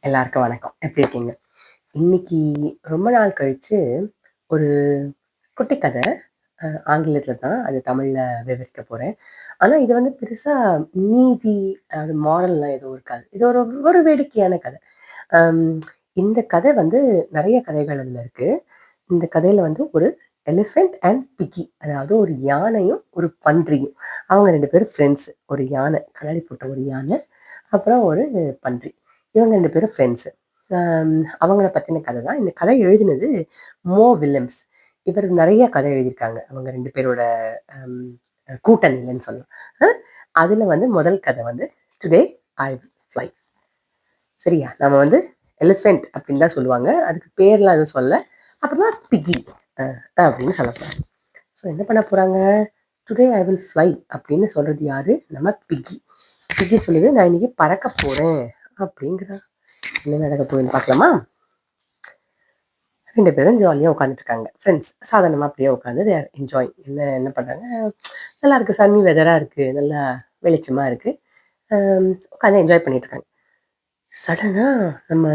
எல்லாருக்கும் வணக்கம். எப்படி இருக்கீங்க? இன்னைக்கு ரொம்ப நாள் கழிச்சு ஒரு குட்டி கதை. ஆங்கிலத்துல தான். அது தமிழ்ல விவரிக்க போறேன். ஆனா இது வந்து பெருசா நீதி, அது மாரல்லாம் எதுவும் இருக்காது. இது ஒரு ஒரு வேடிக்கையான கதை. அம் இந்த கதை வந்து நெறைய கதைகள் அதுல இருக்கு. இந்த கதையில வந்து ஒரு எலிஃபென்ட் அண்ட் பிக்கி, அதாவது ஒரு யானையும், ஒரு பன்றியும். அவங்க 2 பேரும் ஃப்ரெண்ட்ஸ். ஒரு யானை, கண்ணாடி போட்ட ஒரு யானை, அப்புறம் ஒரு பன்றி. இவங்க 2 பேரும் ஃப்ரெண்ட்ஸு. அவங்கள பத்தின கதை தான். இந்த கதை எழுதினது மோ வில்லியம்ஸ். இவர் நெறைய கதை எழுதியிருக்காங்க. அவங்க 2 பேரோட அம் கூட்டணிலன்னு சொல்லலாம். அ அதுல வந்து முதல் கதை வந்து டுடே ஐ வில் ஃப்ளை. சரியா? நம்ம வந்து எலிஃபென்ட் அப்படின்னு தான் சொல்லுவாங்க. அதுக்கு பேர்லாம் எதுவும் சொல்லல. அப்புறமா பிக்கி அ அப்படின்னு சொல்ல போறாங்க. ஸோ என்ன பண்ண போறாங்க? டுடே ஐ வில் ஃப்ளை அப்படின்னு சொல்றது யாரு? நம்ம பிக்கி. பிக்கி சொல்லுது, நான் இன்னைக்கு பறக்க போறேன் அப்படிங்கிறா. என்ன நடக்க போகுதுன்னு பார்க்கலாமா? 2 பேரும் ஜாலியா உட்காந்துட்டு இருக்காங்க. ஃப்ரெண்ட்ஸ். சாதாரணமா அப்படியே உட்காந்து தே ஆர் என்ஜாயிங். என்ன என்ன பண்றாங்க? நல்லா இருக்கு. சன்னி வெதரா இருக்கு. நல்லா வெளிச்சமா இருக்கு. உட்காந்து என்ஜாய் பண்ணிட்டு இருக்காங்க. சடனா நம்ம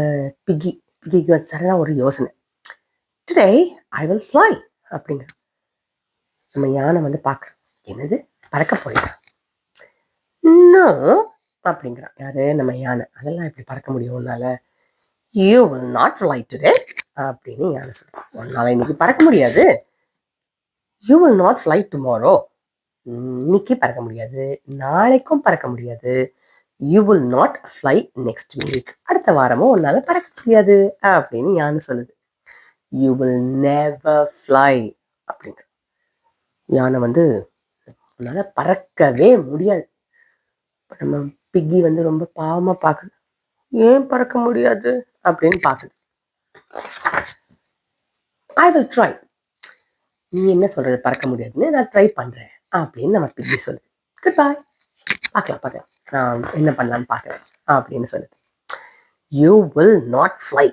பிக்கி பிக்கிக்கு வந்து சடனா ஒரு யோசனை. டுடே ஐ வில் ஃப்ளை அப்படிங்க. நம்ம யானை வந்து பார்க்குறோம். என்னது? பறக்க போறியா? நோ அப்படிங்கிறான். யாரு? நம்ம யானை. அதெல்லாம் எப்படி பறக்க முடியும் உன்னால? You will not fly today அப்படின்னு யானை சொல்றான். உன்னால இன்னைக்கு பறக்க முடியாது. You will not fly tomorrow. இன்னைக்கு பறக்க முடியாது. நாளைக்கும் பறக்க முடியாது. You will not fly next week. அடுத்த வாரமும் உன்னால பறக்க முடியாது அப்படின்னு யானை சொல்லுது. யூ வில் நெவர் ஃப்ளை அப்படிங்கிற. யானை வந்து உன்னால பறக்கவே முடியாது. நம்ம பிக்கி வந்து ரொம்ப பாவமா பார்க்குது. ஏன் பறக்க முடியாது அப்படின்னு பார்க்குது. ஐ வில் ட்ரை. நீ என்ன சொல்றது பறக்க முடியாதுன்னு? நான் ட்ரை பண்றேன் அப்படின்னு நம்ம பிக்கி சொல்லுது. குட் பாய். பார்க்கலாம். நான் என்ன பண்ணலான்னு பார்க்குறேன் அப்படின்னு சொல்லுது. யூ வில் நாட் ஃப்ளை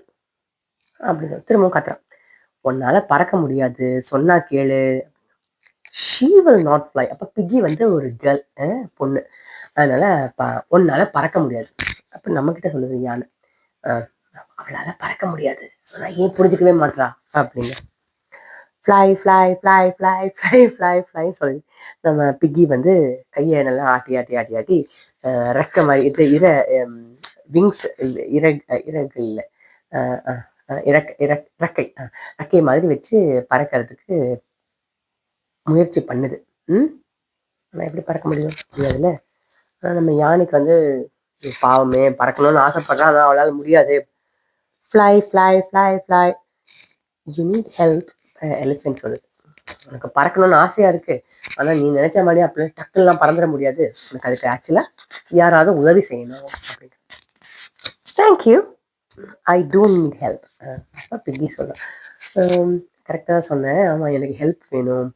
அப்படின்னு திரும்பவும் கத்துறான். உன்னால பறக்க முடியாது, சொன்னா கேளு. She will not fly. அப்போ பிக்கி வந்து ஒரு கேர்ள், பொண்ணு. அதனால உன்னால பறக்க முடியாது. அப்போ நம்ம கிட்ட சொல்லுது யானை, அவளால பறக்க முடியாது சொன்னா ஏன் புரிஞ்சுக்கவே மாட்டா அப்படின்னு. Fly fly fly fly fly fly fly சொல்லுது. நம்ம பிக்கி வந்து கையை நல்லா ஆட்டி ஆட்டி ஆட்டி ஆட்டி ரெக்க மாதிரி இது விங்ஸ் இறகு இல்லை, ரெக்கை மாதிரி வச்சு பறக்கிறதுக்கு முயற்சி பண்ணுது. ஆனால் எப்படி பறக்க முடியாதுல்ல. ஆனால் நம்ம யானைக்கு வந்து பாவமே பறக்கணும்னு ஆசைப்படுறான், ஆனால் அவளால் முடியாது. Fly fly fly fly you need help. Elephant சொல்லுது, உனக்கு பறக்கணும்னு ஆசையா இருக்கு, ஆனால் நீ நினைச்ச மாதிரி அப்படி டக்குலாம் பறந்துட முடியாது. உனக்கு அதுக்கு ஆக்சுவலாக யாராவது உதவி செய்யணும் அப்படின்னு. Thank you, I don't need help. அப்போ பிக்கி சொல்கிறேன், கரெக்டாக சொன்னேன். ஆமாம், எனக்கு ஹெல்ப் வேணும்.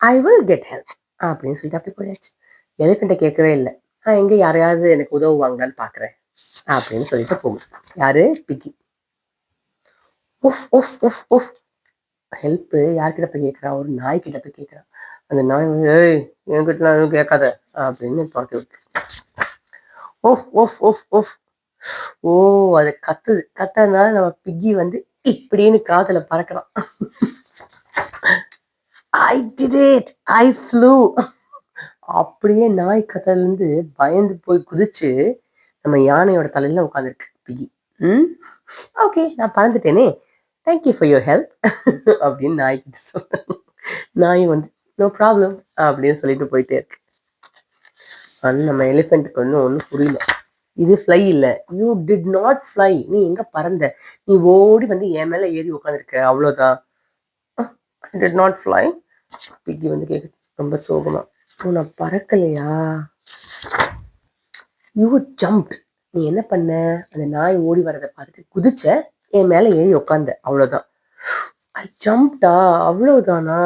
ஐ வில் கெட் ஹெல்ப் அப்படின்னு சொல்லிட்டு அப்படி போயாச்சு. எலிஃபெண்ட்டை கேட்கவே இல்லை. எங்கே யாரையாவது எனக்கு உதவுவாங்களான்னு பார்க்குறேன் அப்படின்னு சொல்லிட்டு போகும். யாரு? பிக்கி. உஃப் உஃப் உஃப் உஃப். ஹெல்ப்பு யார்கிட்ட போய் கேட்குறான்? ஒரு நாய்கிட்ட போய் கேட்குறான். அந்த நாய் வந்து, ஏய் என்கிட்டலாம் எதுவும் கேட்காத அப்படின்னு துரத்தி விட்டு. ஓஃப் ஓஃப் ஓஃப் ஓஃப். ஓ, அது கத்துறதுனால நம்ம பிக்கி வந்து இப்படின்னு காதுல பறக்கிறான். I did it, I flew. அப்படியே நாய் கத்தலேருந்து பயந்து போய் குதிச்சு நம்ம யானையோட தலையில உட்காந்துருக்கு பிகி. ஓகே, நான் பறந்துட்டேனே, தேங்க்யூ ஃபார் யுவர் ஹெல்ப் அப்படின்னு நாய்கிட்ட சொல்றேன். நாய் வந்து நோ ப்ராப்ளம் அப்படின்னு சொல்லிட்டு போயிட்டே இருக்கு. ஆனால் நம்ம எலிஃபெண்ட்டுக்கு வந்து ஒன்றும் புரியல. இது ஃப்ளை இல்லை, யூ டிட் நாட் ஃப்ளை. நீ எங்க பறந்த? நீ ஓடி வந்து என் மேல ஏறி உட்காந்துருக்க, அவ்வளோதான். I did not fly. Piggy வந்து கேட்குது ரொம்ப சோகமா. நான் பறக்கலையா? You jumped. நீ என்ன பண்ண? அந்த நாய் ஓடி வரதை பார்த்துட்டு குதிச்ச, என் மேலே ஏறி உட்காந்த, அவ்வளோதான். ஐ ஜம்ப்டா, அவ்வளோதானா?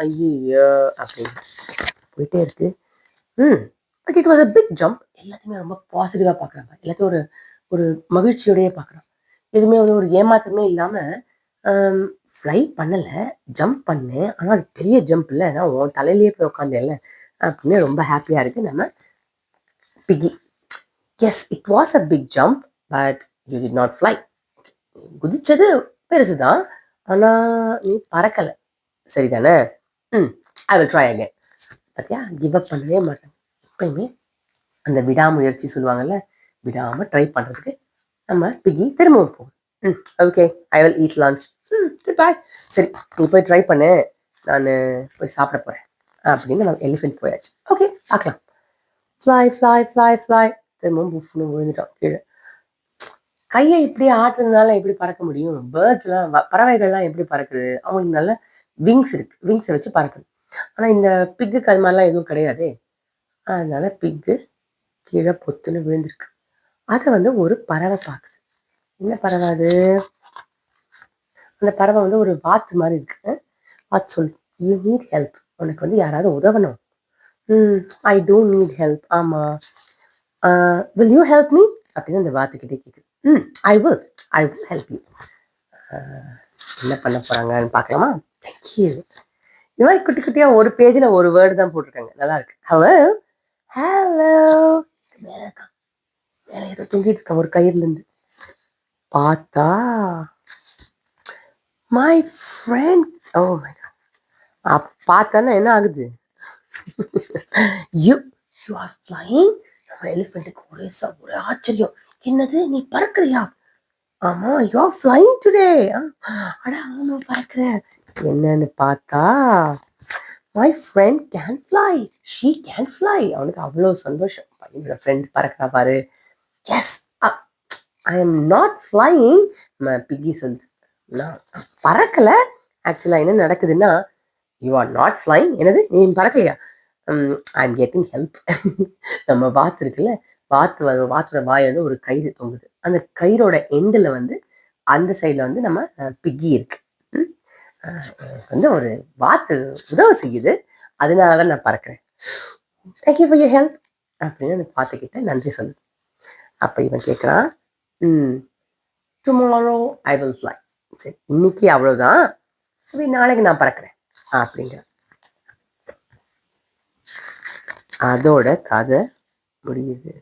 ஐயோ அப்படின்னு போயிட்டே இருக்கு. But it was a big jump. எல்லாத்தையுமே ரொம்ப பாசிட்டிவாக பார்க்குறாங்க. எல்லாத்தையும் ஒரு ஒரு மகிழ்ச்சியோடையே பார்க்குறான். எதுவுமே வந்து ஒரு ஏமாற்றமே இல்லாமல் ஃப்ளை பண்ணலை, ஜம்ப் பண்ணேன். ஆனால் அது பெரிய ஜம்ப் இல்லை, நான் உன் தலையிலேயே போய் உட்காந்தேன்ல அப்படின்னு ரொம்ப ஹாப்பியாக இருக்குது நம்ம Piggy. Yes, it was a big jump, but you did not fly. குதிச்சது பெருசு தான், ஆனால் நீ பறக்கலை, சரிதானே? I will try again. பார்த்தியா, கிவ் அப் பண்ணவே மாட்டேன் எப்பயுமே. அந்த விடாமுயற்சி சொல்லுவாங்கல்ல, விடாமல் ட்ரை பண்ணுறதுக்கு நம்ம பிகி திரும்பவும் போகும். Okay, I will eat lunch. Good bye. சரி, நீ போய் ட்ரை பண்ணு, நான் போய் சாப்பிட போகிறேன் அப்படின்னு நம்ம எலிஃபென்ட் போயாச்சு. ஓகே, பார்க்கலாம். Fly fly fly fly. திரும்பவும் புஃப்னு விழுந்துட்டோம் கீழே. கையை இப்படி ஆட்டுறதுனால எப்படி பறக்க முடியும்? பேர்ட்ஸ்லாம், பறவைகள்லாம் எப்படி பறக்குது? அவங்களுக்கு நல்ல விங்ஸ் இருக்கு, விங்ஸை வச்சு பறக்குது. ஆனால் இந்த பிக்குக்கு அது மாதிரிலாம் எதுவும் கிடையாதே. அதனால பிக்கு கீழே பொத்துன்னு விழுந்திருக்கு. அதை வந்து ஒரு பறவை பார்க்குது. என்ன பறவை அது? அந்த பறவை வந்து ஒரு வாத்து மாதிரி இருக்கு. வாத்து சொல்லு, யூ நீட் ஹெல்ப். உனக்கு வந்து யாராவது உதவணும். I don't need help. ஆமாம். வில் யூ ஹெல்ப் மீ அப்படின்னு அந்த வாத்துக்கிட்டே கேட்குது. I will help you. என்ன பண்ண போகிறாங்கன்னு பார்க்கலாமா? தேங்க்யூ. இந்த மாதிரி குட்டி குட்டியாக ஒரு பேஜில் ஒரு வேர்டு தான் போட்டிருக்காங்க. நல்லா இருக்கு. Hello hello. மேலே இருக்கான், மேலே ஏதோ தொங்கிட்டு இருக்கான் ஒரு கயிறுலேருந்து. பார்த்தா my friend. Oh my God. பார்த்தானா என்ன ஆகுது? You you are flying. நம்ம எலிஃபெண்ட்டுக்கு ஒரே ஆச்சரியம். என்னது, நீ பறக்குறியா? ஆமா, யூ ஆர் ஃப்ளைங் டுடே. அட ஆமா, பறக்குறேன். என்னன்னு பார்த்தா my friend can fly. She can fly. அவனுக்கு அவ்வளோ சந்தோஷம். என்னோட ஃப்ரெண்ட் பறக்கிறா பாரு. Yes, I am not flying. நம்ம பிக்கி சொல்லுது, நான் பறக்கலை. ஆக்சுவலாக என்ன நடக்குதுன்னா, யூ ஆர் நாட் ஃப்ளைங். என்னது, நீ பறக்கலையா? I am getting help. நம்ம வாத்து இருக்குல்ல, வாத்தோட வாய் வந்து ஒரு கயிறு தொங்குது. அந்த கயிறோட எண்டில் வந்து அந்த சைடில் வந்து நம்ம பிக்கி இருக்கு. வந்து ஒரு வாத்து உதவி செய்யுது, அதனால தான் நான் பறக்கிறேன். தேங்க்யூ ஃபார் யூர் ஹெல்ப் அப்படின்னு அந்த வாத்துக்கிட்ட நன்றி சொல்லுது. அப்போ இவன் கேட்குறான், டுமாரோ ஐ வில் ஃப்ளை. சரி, இன்னைக்கு அவ்வளோதான், நாளைக்கு நான் பறக்கிறேன் அப்படிங்கிற. அதோட கதை முடியுது.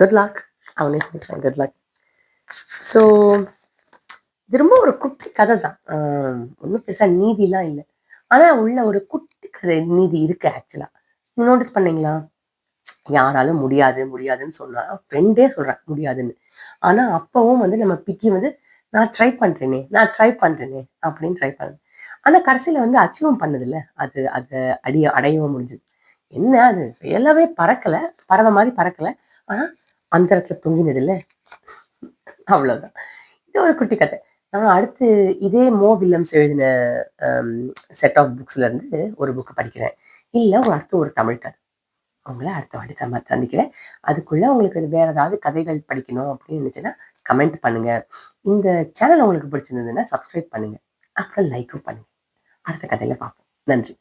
Good luck. அவனே சொல்லிட்டான் குட் லக். ஸோ இது ரொம்ப ஒரு குட்டி கதை தான், ஒன்றும் பெருசாக நீதிலாம் இல்லை. ஆனால் உள்ள ஒரு குட்டி கதை நீதி இருக்கு. ஆக்சுவலாக நோட்டீஸ் பண்ணீங்களா? யாராலும் முடியாதுன்னு சொன்னா, ஃப்ரெண்டே சொல்றான் முடியாதுன்னு. ஆனா அப்பவும் வந்து நம்ம பிக்கி வந்து நான் ட்ரை பண்றேனே அப்படின்னு ட்ரை பண்ணு. ஆனா கடைசியில வந்து அச்சீவும் பண்ணது இல்லை. அதை அடையவும் முடிஞ்சது. என்ன அது எல்லாமே பறக்கல, பறவை மாதிரி பறக்கல, ஆனா அந்த இடத்துல தொங்கினது இல்லை. அவ்வளவுதான். இது ஒரு குட்டி கதை. நான் அடுத்து இதே மோ வில்லியம்ஸ் எழுதின செட் ஆஃப் புக்ஸ்ல இருந்து ஒரு புக்கு படிக்கிறேன். இல்லை அடுத்து ஒரு தமிழ் கதை. அவங்கள அடுத்த வாட்டி சந்திக்கிறேன். அதுக்குள்ள உங்களுக்கு வேற ஏதாவது கதைகள் படிக்கணும் அப்படின்னு நினைச்சுன்னா கமெண்ட் பண்ணுங்க. இந்த சேனல் உங்களுக்கு பிடிச்சிருந்ததுன்னா சப்ஸ்கிரைப் பண்ணுங்க. அப்புறம் லைக்கும் பண்ணுங்க. அடுத்த கதையில பார்ப்போம். நன்றி.